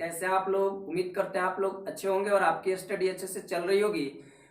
कैसे आप लोग? उम्मीद करते हैं आप लोग अच्छे होंगे और आपकी स्टडी अच्छे से चल रही होगी।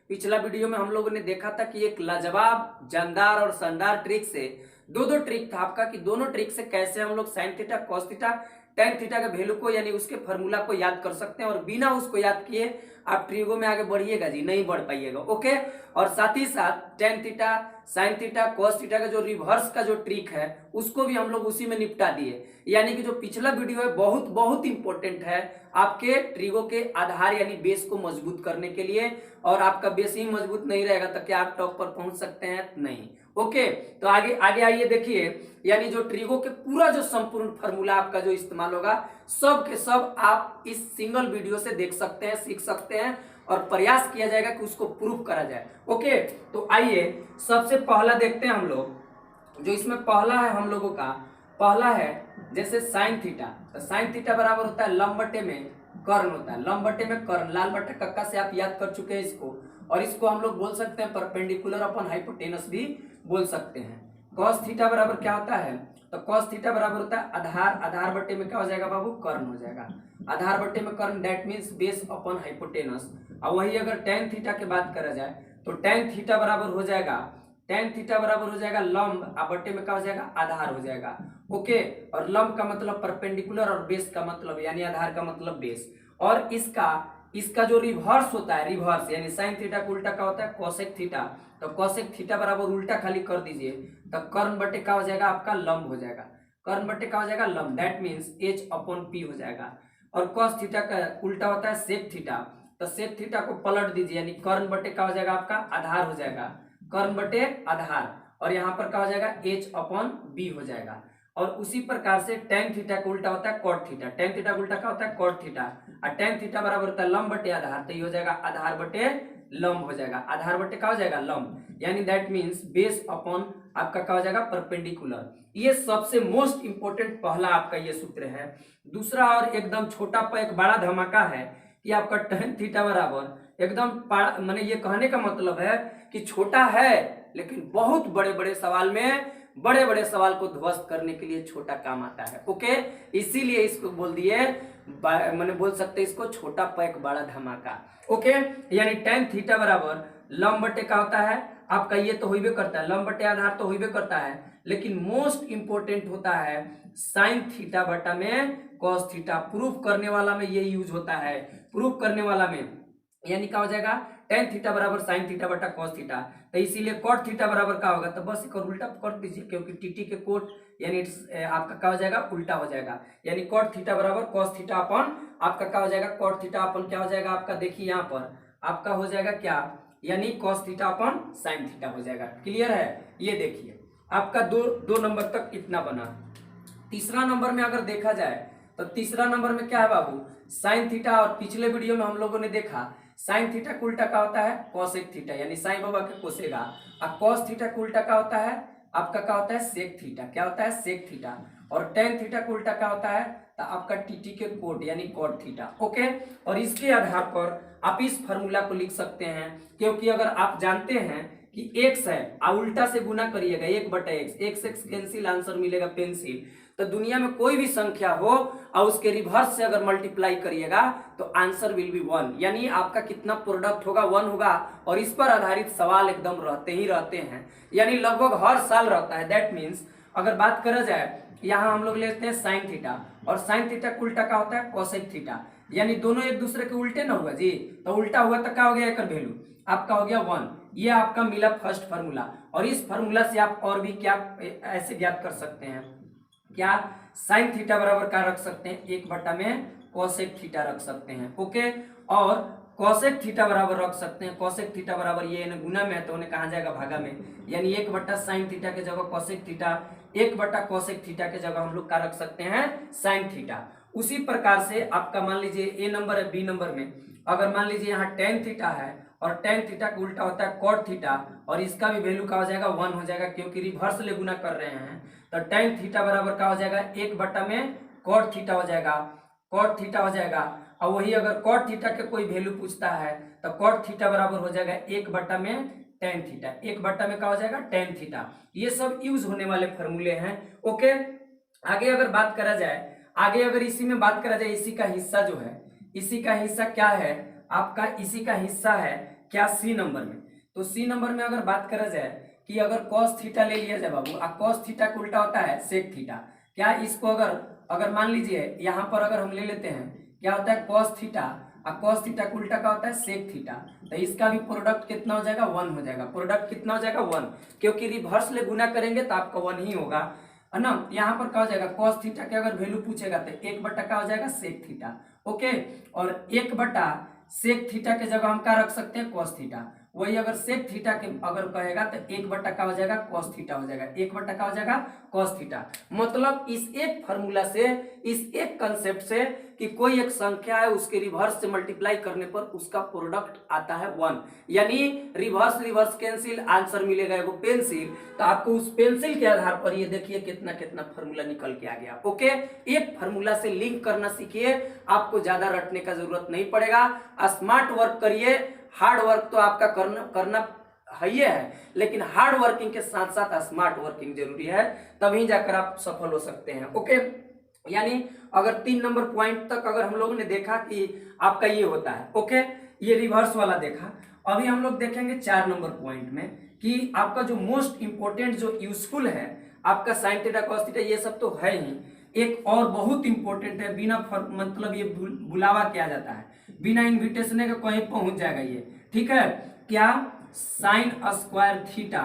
पिछला वीडियो में हम लोगों ने देखा था कि एक लाजवाब जानदार और शानदार ट्रिक से दो ट्रिक था आपका कि दोनों ट्रिक से कैसे हम लोग sine theta, cos theta, tan theta के वैल्यू को यानी उसके फॉर्मूला को याद कर सकते हैं और बिना उसको याद किए आप ट्रिगो में आगे बढ़िएगा जी, नहीं बढ़ पाइएगा। ओके, और साथ ही साथ tan theta, sine theta, cos theta का जो रिवर्स का जो ट्रिक है उसको भी हम लोग उसी में निपटा दिए। यानी कि जो पिछला वीडियो है बहुत बहुत इंपॉर्टेंट है आपके ट्रिगो के आधार यानी बेस को मजबूत करने के लिए। और आपका बेस ही मजबूत नहीं रहेगा तो क्या आप टॉप पर पहुंच सकते हैं? नहीं। ओके, तो आगे आगे आइए देखिए, यानी जो ट्रिगो के पूरा जो संपूर्ण फार्मूला आपका जो इस्तेमाल होगा सब के सब आप इस सिंगल वीडियो से देख सकते हैं, सीख सकते हैं और प्रयास किया जाएगा कि उसको प्रूफ करा जाए। ओके, तो आइए सबसे पहला देखते हैं हम लोग। जो इसमें पहला है हम लोगों का पहला है जैसे साइन थीटा, तो साइन थीटा बराबर होता है लंब बटे में कर्ण होता है, लंब बटे में कर्ण, लाल बटे कक्का से आप याद कर चुके हैं इसको। और इसको हम लोग बोल सकते हैं परपेंडिकुलर अपन हाइपोटेनस भी बोल सकते हैं। कॉस थीटा बराबर क्या होता है? तो कॉस थीटा बराबर होता है आधार, आधार बटे में क्या हो जाएगा बाबू? कर्ण हो जाएगा। आधार बटे में कर्ण, that means base upon hypotenuse. और वही अगर टेन थीटा की बात करा जाए तो टेन थीटा बराबर हो जाएगा, टेन थीटा बराबर हो जाएगा लंब, बटे में क्या हो जाएगा? आधार हो जाएगा। ओके, और लंब का मतलब परपेंडिकुलर और बेस का मतलब यानी आधार का मतलब बेस। और इसका जो रिवर्स होता है, रिवर्स यानी साइन थीटा का उल्टा क्या होता है? Cosec theta. तो कोसेक थीटा बराबर उल्टा खाली कर दीजिए तो कर्ण बटे क्या हो जाएगा? आपका लंब हो जाएगा। कर्ण बटे क्या हो जाएगा? लंब, that means H upon P हो जाएगा। और कॉस थीटा का उल्टा होता है सेक थीटा, तो सेक थीटा को पलट दीजिए यानी कर्ण बटे क्या हो जाएगा? आपका आधार हो जाएगा, कर्ण बटे आधार। और यहाँ पर क्या हो जाएगा? एच अपॉन बी हो जाएगा। और उसी प्रकार से टेन थीटा का उल्टा होता है कॉट थीटा, टेन थीटा का उल्टा क्या होता है? Cot theta. और टेन थीटा बराबर होता है लंब बटे आधार, तो ये हो जाएगा आधार बटे लंब हो जाएगा। आधार बटे क्या हो जाएगा? लंब, यानी दैट मीन्स बेस अपॉन आपका क्या हो जाएगा? परपेंडिकुलर। ये सबसे मोस्ट इंपोर्टेंट पहला आपका ये सूत्र है। दूसरा और एकदम छोटा पर एक बड़ा धमाका है कि आपका टेन थीटा बराबर एकदम माने ये कहने का मतलब है कि छोटा है लेकिन बहुत बड़े बड़े सवाल में बड़े बड़े सवाल को ध्वस्त करने के लिए छोटा काम आता है। ओके, इसीलिए इसको बोल दिए, मैंने बोल सकते इसको छोटा पैक बड़ा धमाका। ओके, यानी टेन थीटा बराबर लंब बटे क्या होता है? आपका ये तो होइबे करता है, लंब बटे आधार तो होइबे करता है, लेकिन मोस्ट इंपोर्टेंट होता है साइन थीटा बटा में कॉस थीटा। प्रूफ करने वाला में ये यूज होता है, प्रूफ करने वाला में यानी क्या हो जाएगा? टेन थीटा बराबर साइन थीटा बटा कॉस थीटा। तो इसीलिए कॉट थीटा बराबर क्या होगा? तो बस एक उल्टा कर दीजिए क्योंकि टीटी के कोट यानी आपका क्या हो जाएगा? उल्टा हो जाएगा। यानी कॉट थीटा बराबर कॉस थीटा अपन आपका क्या हो जाएगा? कॉट थीटा अपन क्या हो जाएगा? आपका देखिए यहाँ पर आपका हो जाएगा क्या? यानी कॉस थीटा अपन साइन थीटा हो जाएगा। क्लियर है? ये देखिए आपका दो नंबर तक इतना बना। तीसरा नंबर में अगर देखा जाए तो तीसरा नंबर में क्या है बाबू? Sine theta. और पिछले वीडियो में हम लोगों ने देखा साइन थीटा का उल्टा क्या होता है? कोसेक थीटा, यानी साइन बाबा के कोसेगा। और कॉस थीटा का उल्टा क्या होता है? आपका क्या होता है? Sec theta. क्या होता है? Sec theta. और टेन थीटा का उल्टा क्या होता है? तो आपका टीटी के कोट यानी कॉट थीटा। ओके, और इसके आधार पर आप इस फॉर्मूला को लिख सकते हैं, क्योंकि अगर आप जानते हैं कि एक्स है और उल्टा से गुना करिएगा एक बटा x, x x cancel, answer मिलेगा पेंसिल। तो दुनिया में कोई भी संख्या हो और उसके रिवर्स से अगर मल्टीप्लाई करिएगा तो आंसर विल बी वन, यानी आपका कितना प्रोडक्ट होगा? वन होगा। और इस पर आधारित सवाल एकदम रहते ही रहते हैं, यानी लगभग हर साल रहता है। दैट मीन्स अगर बात करा जाए यहाँ हम लोग लेते हैं साइन थीटा, और साइन थीटा का उल्टा क्या होता है? कोसेक थीटा, यानी दोनों एक दूसरे के उल्टे ना हुआ जी, तो उल्टा हुआ तो क्या हो गया? एक वैल्यू आपका हो गया वन। ये आपका मिला फर्स्ट फार्मूला। और इस फार्मूला से आप और भी क्या ऐसे ज्ञात कर सकते हैं? क्या साइन थीटा बराबर क्या रख सकते हैं? एक बटा में कोसेक थीटा रख सकते हैं। ओके, और कोसेक थीटा बराबर रख सकते हैं, कोसेक थीटा बराबर ये गुना में है तो उन्हें कहा जाएगा भागा में, यानी एक बटा साइन थीटा के जगह कोसेक थीटा, एक बटा कोसेक थीटा के जगह हम लोग क्या रख सकते हैं? Sine theta. उसी प्रकार से आपका मान लीजिए ए नंबर है, बी नंबर में अगर मान लीजिए यहाँ टेन थीटा है और टेन थीटा का उल्टा होता है कॉट थीटा, और इसका भी वैल्यू क्या हो जाएगा? वन हो जाएगा, क्योंकि रिवर्स ले गुना कर रहे हैं। तो टेन थीटा बराबर क्या हो जाएगा? एक बटा में कॉट थीटा हो जाएगा, कॉट थीटा हो जाएगा। और वही अगर कॉट थीटा के कोई वैल्यू पूछता है तो कॉट थीटा बराबर हो जाएगा एक बटा में टेन थीटा, एक बटा में क्या हो जाएगा? Tan theta. ये सब यूज होने वाले फॉर्मूले हैं। ओके, आगे अगर बात करा जाए आगे अगर इसी में बात करा जाए, इसी का हिस्सा जो है, इसी का हिस्सा क्या है आपका, इसी का हिस्सा है क्या सी नंबर में। तो सी नंबर में अगर बात करा जाए कि अगर कॉस थीटा ले लिया जाए बाबू, कॉस थीटा का उल्टा होता है सेक थीटा। क्या इसको अगर मान लीजिए यहाँ पर अगर हम ले लेते हैं, क्या होता है कॉस थीटा, और कॉस थीटा का उल्टा का होता है सेक थीटा। तो इसका भी प्रोडक्ट कितना हो जाएगा, 1 हो जाएगा। प्रोडक्ट कितना हो जाएगा, 1, क्योंकि रिवर्स ले गुना करेंगे तो आपका 1 ही होगा, है ना। यहाँ पर क्या हो जाएगा, कॉस थीटा के अगर वैल्यू पूछेगा तो 1 बटा क्या हो जाएगा, सेक थीटा। ओके, और 1 बटा सेक थीटा के जगह हम क्या रख सकते हैं, कॉस थीटा। वही अगर सेक थीटा के अगर कहेगा तो 1 बटा का हो जाएगा कॉस थीटा हो जाएगा, 1 बटा का हो जाएगा कॉस थीटा। मतलब इस एक फॉर्मूला से, इस एक कंसेप्ट से कि कोई एक संख्या है उसके रिवर्स से मल्टीप्लाई करने पर उसका प्रोडक्ट आता है 1, यानी रिवर्स रिवर्स कैंसिल, आंसर मिलेगा एगो पेंसिल। तो आपको उस पेंसिल के आधार पर ये देखिए कितना कितना फॉर्मूला निकल के आ गया। ओके, एक फॉर्मूला से लिंक करना सीखिए, आपको ज्यादा रटने का जरूरत नहीं पड़ेगा। स्मार्ट वर्क करिए, हार्ड वर्क तो आपका करना है, लेकिन हार्ड वर्किंग के साथ साथ स्मार्ट वर्किंग जरूरी है, तभी जाकर आप सफल हो सकते हैं। ओके, यानी अगर 3 नंबर पॉइंट तक अगर हम लोगों ने देखा कि आपका ये होता है, ओके, ये रिवर्स वाला देखा। अभी हम लोग देखेंगे 4 नंबर पॉइंट में कि आपका जो मोस्ट इंपोर्टेंट जो यूजफुल है आपका साइन थीटा कॉस थीटा, ये सब तो है ही, एक और बहुत इंपॉर्टेंट है, बिना मतलब ये बुलावा किया जाता है, बिना इन्विटेशन के कहीं पहुंच जाएगा ये, ठीक है। क्या, sine square theta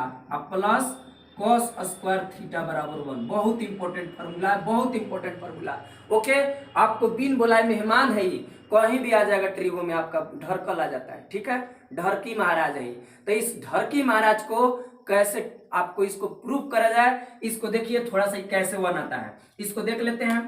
plus cos square theta बराबर 1। बहुत इंपॉर्टेंट फॉर्मूला है, बहुत इंपॉर्टेंट फॉर्मूला। ओके, आपको बिन बुलाए मेहमान है ही, कहीं भी आ जाएगा ट्रिगो में, आपका ढरकल आ जाता है, ठीक है, ढरकी महाराज है। तो इस ढरकी महाराज को कैसे आपको इसको प्रूव करा जाए, इसको देखिए थोड़ा सा कैसे 1 आता है, इसको देख लेते हैं।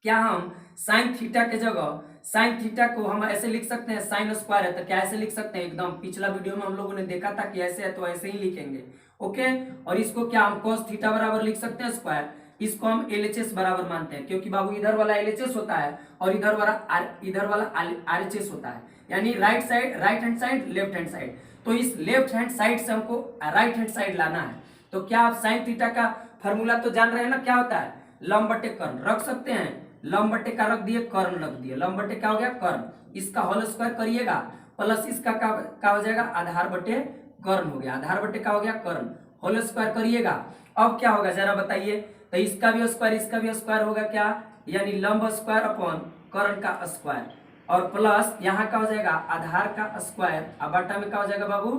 क्या हम साइन थीटा के जगह, साइन थीटा को हम ऐसे लिख सकते हैं, साइन स्क्वायर है तो क्या ऐसे लिख सकते हैं, एकदम पिछला वीडियो में हम लोगों ने देखा था कि ऐसे है तो ऐसे ही लिखेंगे। ओके, और इसको क्या हम cos थीटा बराबर लिख सकते हैं स्क्वायर, इसको हम LHS बराबर मानते हैं, क्योंकि बाबू इधर वाला LHS होता है और इधर वाला RHS होता है, यानी right side, right hand side, left hand side. तो इस लेफ्ट हैंड साइड से हमको राइट हैंड साइड लाना है। तो क्या आप साइन थीटा का फॉर्मूला तो जान रहे हैं ना, क्या होता है, लंब बटे कर्ण रख सकते हैं, लंब बटे का रख दिए, कर्ण रख दिए, लंब बटे का हो गया कर्ण, इसका होल स्क्वायर करिएगा, प्लस इसका क्या हो जाएगा, आधार बटे कर्ण हो गया, आधार बटे का हो गया कर्ण, होल स्क्वायर करिएगा। अब क्या होगा जरा बताइए, तो इसका भी स्क्वायर, इसका भी स्क्वायर होगा क्या, यानी लंब स्क्वायर अपॉन कर्ण का स्क्वायर, और प्लस यहाँ का हो जाएगा आधार का स्क्वायर, और बटा में क्या हो जाएगा बाबू,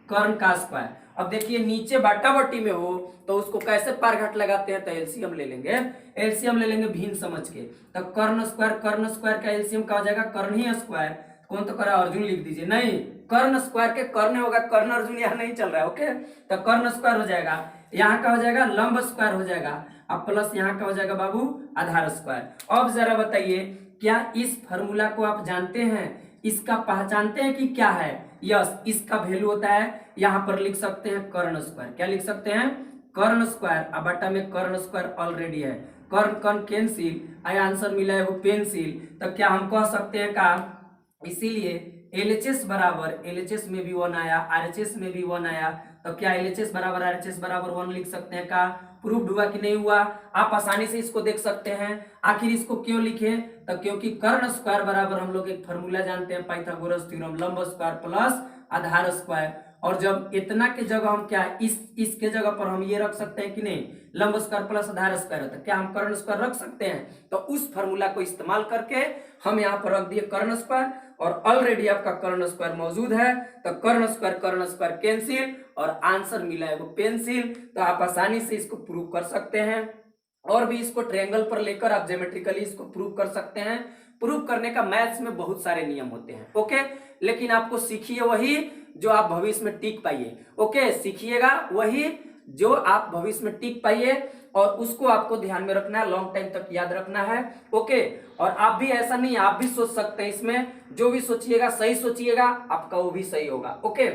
कर्ण का स्क्वायर। अब देखिए नीचे बाटा बट्टी में हो तो उसको कैसे पार घाट लगाते हैं, तो एलसीएम ले लेंगे, एलसीएम ले लेंगे भिन्न समझ के। तो कर्ण स्क्वायर का एलसीएम क्या हो जाएगा, कर्ण ही स्क्वायर, कौन तो करा अर्जुन लिख दीजिए, नहीं, कर्ण स्क्वायर के कर्ण होगा, कर्ण अर्जुन यहाँ नहीं चल रहा है। ओके, तो कर्ण स्क्वायर हो जाएगा, यहाँ का हो जाएगा लंब स्क्वायर हो जाएगा, अब प्लस यहाँ का हो जाएगा बाबू आधार स्क्वायर। अब जरा बताइए, क्या इस फॉर्मूला को आप जानते हैं, इसका पहचानते हैं कि क्या है, यस, इसका वैल्यू होता है, यहाँ पर लिख सकते हैं कर्ण स्क्वायर, क्या लिख सकते हैं, कर्ण स्क्वायर, अब बटा में कर्ण स्क्वायर ऑलरेडी है, कर्ण कर्ण कैंसिल, आंसर मिला है वो पेंसिल। तो क्या हम कह सकते हैं का, इसीलिए LHS बराबर, LHS में भी 1 आया, RHS में भी 1 आया, तो क्या LHS बराबर RHS बराबर 1 लिख सकते हैं का, प्रूफ हुआ कि नहीं हुआ, आप आसानी से इसको देख सकते हैं। आखिर इसको क्यों लिखे, तो क्योंकि कर्ण स्क्वायर बराबर हम लोग एक फॉर्मूला जानते हैं, पाइथागोरस थ्योरम, लंब स्क्वायर प्लस आधार स्क्वायर। और जब इतना के जगह हम क्या, इसके जगह पर हम ये रख सकते हैं कि नहीं, लंब स्क्वायर प्लस आधार स्क्वायर होता है, क्या हम कर्ण स्क्वायर रख सकते हैं। तो उस फॉर्मूला को इस्तेमाल करके हम यहाँ पर रख दिए कर्ण स्क्वायर, और ऑलरेडी आपका कर्ण स्क्वायर मौजूद है, तो कर्ण स्क्वायर कैंसिल, और आंसर मिला है वो पेंसिल। तो आप आसानी से इसको प्रूव कर सकते हैं, और भी इसको ट्रायंगल पर लेकर आप ज्योमेट्रिकली इसको प्रूव कर सकते हैं। प्रूव करने का मैथ्स में बहुत सारे नियम होते हैं, ओके, लेकिन आपको सीखिए वही जो आप भविष्य में टिक पाइए। ओके, सीखिएगा वही जो आप भविष्य में टिक पाइए, और उसको आपको ध्यान में रखना है, लॉन्ग टाइम तक याद रखना है। ओके, और आप भी ऐसा नहीं, आप भी सोच सकते हैं, इसमें जो भी सोचिएगा सही सोचिएगा, आपका वो भी सही होगा। ओके,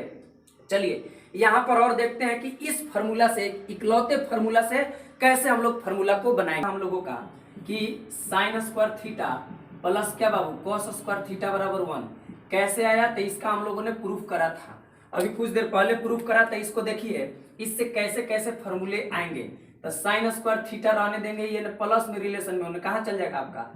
चलिए यहाँ पर और देखते हैं कि इस फॉर्मूला से, इकलौते फॉर्मूला से कैसे हम लोग फॉर्मूला को बनाएंगे। हम लोगों का कि साइन स्क्वायर थीटा प्लस क्या बाबू, कॉस स्क्वायर थीटा बराबर 1 कैसे आया, तो इसका हम लोगों ने प्रूफ करा था, अभी कुछ देर पहले प्रूफ करा था। इसको देखिए, इससे कैसे कैसे फॉर्मूले आएंगे, तो साइन स्क्वायर थीटा रहने देंगे, ये प्लस में रिलेशन में होने कहाँ चल जाएगा आपका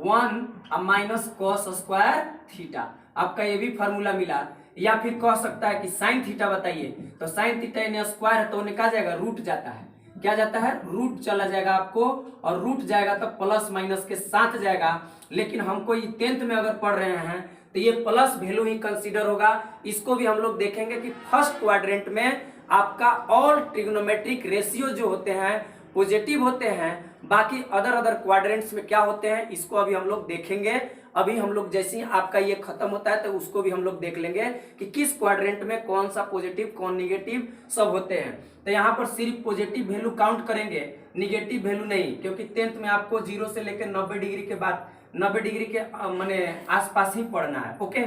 1 माइनस कॉस स्क्वायर थीटा। आपका ये भी फॉर्मूला मिला। या फिर कह सकता है कि साइन थीटा बताइए, तो साइन थीटा यानी स्क्वायर है तो उन्हें कहा जाएगा रूट जाता है, क्या जाता है रूट चला जाएगा आपको, और रूट जाएगा तो प्लस माइनस के साथ जाएगा। लेकिन हमको ये 10th में अगर पढ़ रहे हैं तो ये प्लस वैल्यू ही कंसीडर होगा। इसको भी हम लोग देखेंगे कि फर्स्ट क्वाड्रेंट में आपका ऑल ट्रिग्नोमेट्रिक रेशियो जो होते हैं पॉजिटिव होते हैं, बाकी अदर क्वाड्रेंट्स में क्या होते हैं इसको अभी हम लोग देखेंगे। अभी हम लोग जैसे ही आपका ये खत्म होता है तो उसको भी हम लोग देख लेंगे कि किस क्वाड्रेंट में कौन सा पॉजिटिव कौन निगेटिव सब होते हैं। तो यहाँ पर सिर्फ पॉजिटिव वैल्यू काउंट करेंगे, निगेटिव वैल्यू नहीं, क्योंकि 10th में आपको 0 से लेकर 90 डिग्री के बाद 90 डिग्री के माने आसपास ही पढ़ना है। ओके,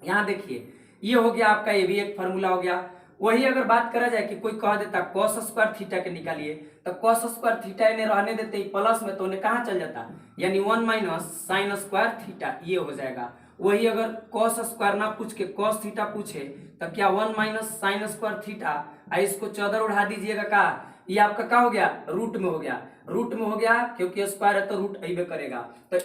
यहाँ देखिए ये हो गया आपका, ये भी एक फॉर्मूला हो गया। वही अगर बात करा जाए कि कोई कह देता कॉस स्क्वायर थीटा के निकालिए, तो कॉस स्क्वायर थीटा इन्हें रहने देते ही प्लस में, तो उन्हें कहाँ चल जाता यानी 1 माइनस साइन स्क्वायर थीटा, ये हो जाएगा। वही अगर कॉस स्क्वायर ना पूछ के कॉस थीटा पूछे तो क्या 1 माइनस साइन स्क्वायर थीटा, इसको चौधर उड़ा दीजिएगा का, ये आपका क्या हो गया रूट में हो गया, रूट में हो गया क्योंकि स्क्वायर है तो रूट अइबे करेगा। तो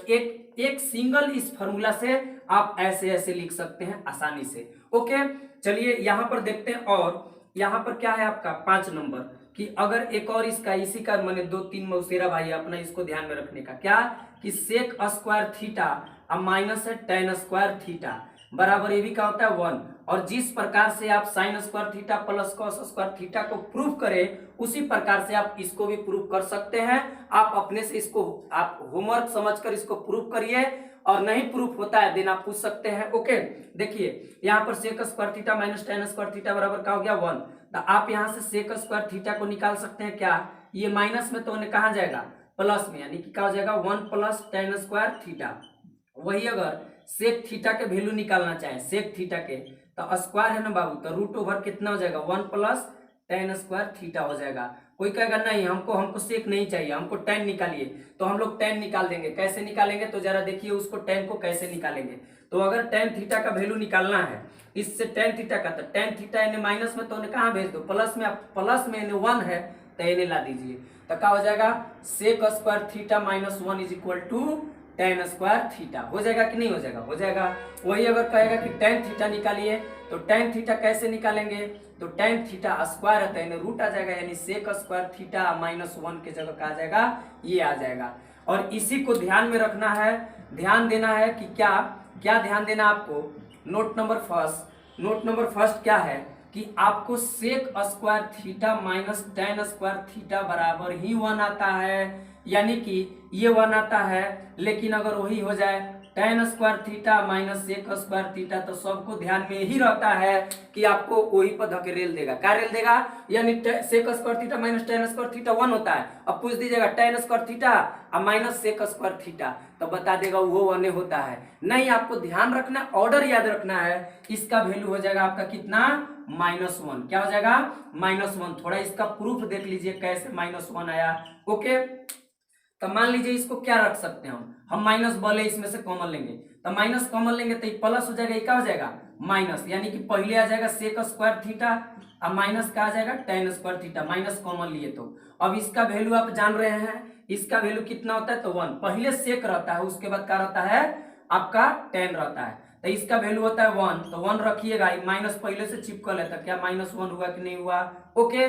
एक सिंगल इस फॉर्मूला से आप ऐसे ऐसे लिख सकते हैं आसानी से। ओके, चलिए यहाँ पर देखते हैं। और यहाँ पर क्या है आपका 5 नंबर कि अगर एक और इसका इसी का मैंने 2-3 मौसेरा भाई अपना इसको ध्यान में रखने का, क्या कि सेक स्क्वायर थीटा अब माइनस है टेन स्क्वायर थीटा बराबर ये भी क्या होता है 1। और जिस प्रकार से आप sine square theta plus cos square theta को प्रूव करें उसी प्रकार से आप इसको भी प्रूव कर सकते हैं। आप अपने से इसको आप होमवर्क समझकर इसको प्रूव करिए, और नहीं प्रूफ होता है देन आप पूछ सकते हैं। ओके, देखिए यहाँ पर sec square theta minus tan square theta बराबर क्या हो गया 1। तो आप यहाँ से सेक स्क्वायर थीटा को निकाल सकते हैं, क्या ये माइनस में तो उन्हें कहा जाएगा प्लस में, यानी कि क्या हो जाएगा 1 प्लस टेन स्क्वायर थीटा। वही अगर सेक थीटा के वैल्यू निकालना चाहे सेक थीटा के, तो स्क्वायर है ना बाबू, तो रूट ओवर कितना हो जाएगा 1 प्लस टेन स्क्वायर थीटा हो जाएगा। कोई कहेगा नहीं हमको सेक नहीं चाहिए, हमको टेन निकालिए, तो हम लोग टेन निकाल देंगे। कैसे निकालेंगे तो जरा देखिए उसको, टेन को कैसे निकालेंगे। तो अगर टेन थीटा का वैल्यू निकालना है इससे टेन थीटा का, तो टेन थीटा इन्हें माइनस में तो उन्हें कहाँ भेज दो प्लस में, प्लस में इन्हें 1 है तो इन्हें ला दीजिए, तो क्या हो जाएगा sec square theta minus 1 is equal to tan square theta. हो जाएगा कि नहीं हो जाएगा, हो जाएगा। वही अगर कहेगा कि टेन थीटा निकालिए, तो टेन थीटा कैसे निकालेंगे, तो टेन थीटा स्क्वायर है तो इन्हें रूट आ जाएगा, यानी सेक स्क्वायर थीटा माइनस 1 के जगह क्या आ जाएगा ये आ जाएगा। और इसी को ध्यान में रखना है, ध्यान देना है कि क्या क्या ध्यान देना आपको। नोट नंबर फर्स्ट क्या है कि आपको sec square theta minus tan square theta बराबर ही 1 आता है, यानी कि ये 1 आता है। लेकिन अगर वही हो जाए tan square theta minus sec square theta, तो सबको ध्यान में ही रहता है कि आपको वही पर धकेल देगा, क्या रेल देगा, यानी sec square theta minus tan square theta 1 होता है। अब पूछ दीजिएगा टेन स्क्वायर थीटा और माइनस सेक स्क्वायर थीटा, तो बता देगा वो 1 होता है। नहीं, आपको ध्यान रखना, ऑर्डर याद रखना है। इसका वैल्यू हो जाएगा आपका कितना -1, क्या हो जाएगा -1। थोड़ा इसका प्रूफ देख लीजिए कैसे -1 आया। ओके, तो मान लीजिए इसको क्या रख सकते हैं हम माइनस बोले इसमें से कॉमन लेंगे, तो माइनस कॉमन लेंगे तो प्लस हो जाएगा, ये क्या हो जाएगा माइनस, यानी कि पहले आ जाएगा सेक स्क्वायर थीटा अब माइनस का आ जाएगा ten square theta, minus common लिए तो। अब इसका वैल्यू आप जान रहे हैं, इसका वैल्यू कितना होता है तो 1, पहले सेक रहता है उसके बाद क्या रहता है आपका 10 रहता है, तो इसका वैल्यू होता है 1, तो 1 रखिएगा, माइनस पहले से चिपकल है तो क्या -1 हुआ कि नहीं हुआ। ओके,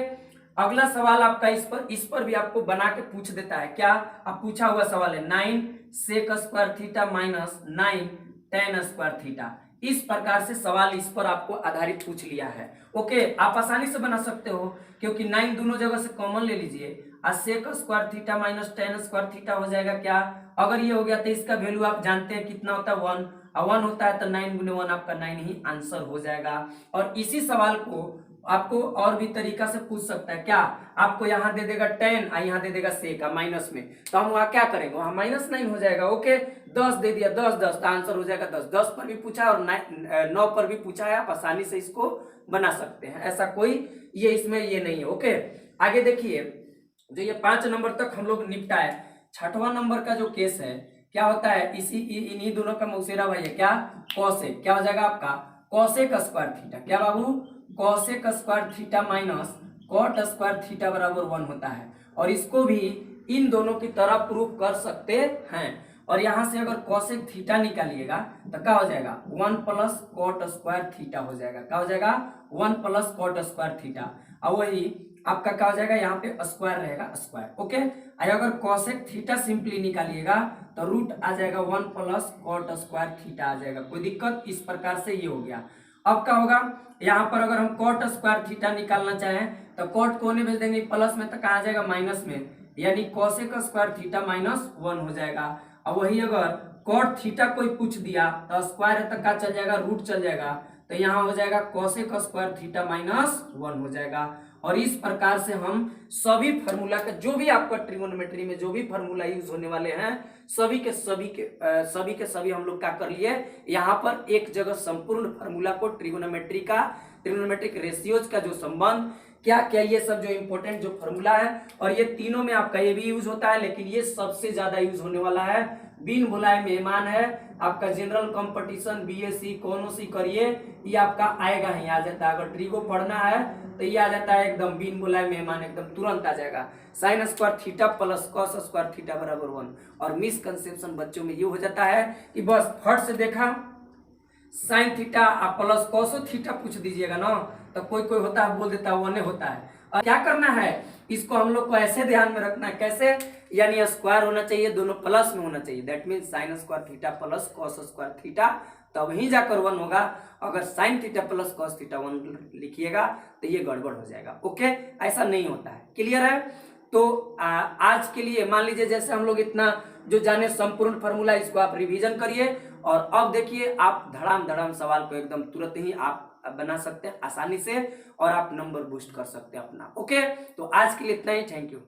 अगला सवाल आपका इस पर भी आपको बना के पूछ देता है, क्या अब पूछा हुआ सवाल है 9 sec square theta minus 9 tan square theta. इस प्रकार से सवाल इस पर आपको आधारित पूछ लिया है। ओके, आप आसानी से बना सकते हो क्योंकि 9 दोनों जगह से कॉमन ले लीजिए, और sec square theta minus tan square theta हो जाएगा क्या, अगर ये हो गया तो इसका वैल्यू आप जानते हैं कितना होता है 1, और 1 होता है तो 9 गुने 1 आपका 9 ही आंसर हो जाएगा। और इसी सवाल को आपको और भी तरीका से पूछ सकता है, क्या आपको यहाँ दे देगा 10 और यहाँ दे देगा सेक माइनस में, तो हम वहाँ क्या करेंगे, वहाँ -9 हो जाएगा। ओके, 10 दे दिया 10 तो आंसर हो जाएगा 10। 10 पर भी पूछा और 9 पर भी पूछा है, आप आसानी से इसको बना सकते हैं, ऐसा कोई ये इसमें ये नहीं है। ओके, आगे देखिए, जो ये 5 नंबर तक हम लोग निपटाए, 6वां नंबर का जो केस है क्या होता है, इन्हीं दोनों का मौसेरा भाई है, क्या कॉसेक, क्या हो जाएगा आपका कॉसेक स्क्वायर थीटा, क्या बाबू cosec square theta minus cot square theta बराबर 1 होता है। और इसको भी इन दोनों की तरह प्रूफ कर सकते हैं। और यहां से अगर कोसेक थीटा निकालिएगा तो क्या हो जाएगा 1 प्लस कॉट स्क्वायर थीटा हो जाएगा। क्या हो जाएगा 1 प्लस कॉट स्क्वायर थीटा। और वही आपका क्या हो जाएगा यहाँ पे स्क्वायर रहेगा स्क्वायर। ओके, अगर कोसेक थीटा सिंपली निकालिएगा तो रूट आ जाएगा 1 प्लस कॉट स्क्वायर थीटा आ जाएगा। कोई दिक्कत? इस प्रकार से ये हो गया। अब क्या होगा यहाँ पर अगर हम कॉट स्क्वायर थीटा निकालना चाहें तो कॉट कोने भेज देंगे प्लस में तो कहा आ जाएगा माइनस में, यानी कोसेक स्क्वायर थीटा -1 हो जाएगा। अब वही अगर कॉट थीटा कोई पूछ दिया तो स्क्वायर है तो क्या चल जाएगा रूट चल जाएगा, तो यहाँ हो जाएगा कोसेक स्क्वायर थीटा -1 हो जाएगा। और इस प्रकार से हम सभी फार्मूला का जो भी आपका ट्रिगोनोमेट्री में जो भी फार्मूला यूज होने वाले हैं सभी के सभी हम लोग क्या कर लिए, यहाँ पर एक जगह संपूर्ण फार्मूला को ट्रिगोनोमेट्रिक रेशियोज का जो संबंध क्या क्या ये सब जो इंपॉर्टेंट जो फार्मूला है, और ये तीनों में आपका ये भी यूज होता है, लेकिन ये सबसे ज्यादा यूज होने वाला है बिन बुलाए मेहमान है आपका जनरल कंपटीशन बीएससी कौन सी करिए ये आपका आएगा ही आ जाता है। अगर ट्रिगो पढ़ना है तो ये आ जाता है एकदम बिन बुलाए मेहमान, एकदम तुरंत आ जाएगा। Sine square theta plus cos square theta बराबर 1। और मिसकंसेप्शन बच्चों में ये हो जाता है कि बस फट से देखा साइन थीटा प्लस कॉसो थीटा पूछ दीजिएगा ना तो कोई कोई होता है बोल देता है 1 होता है। और क्या करना है इसको हम लोग को ऐसे ध्यान में रखना है, कैसे, यानी स्क्वायर होना चाहिए, दोनों प्लस में होना चाहिए। That mean sine square theta plus cos square theta तब ही जाकर 1 होगा। अगर sine theta plus cos theta 1 लिखिएगा तो ये गड़बड़ हो जाएगा। ओके, ऐसा नहीं होता है। क्लियर है? तो आज के लिए मान लीजिए जैसे हम लोग इतना जो जाने संपूर्ण फार्मूला इसको आप रिवीजन करिए और अब देखिए आप धड़ाम धड़ाम सवाल को एकदम तुरंत ही आप बना सकते हैं आसानी से और आप नंबर बूस्ट कर सकते हैं अपना। ओके, तो आज के लिए इतना ही। Thank you.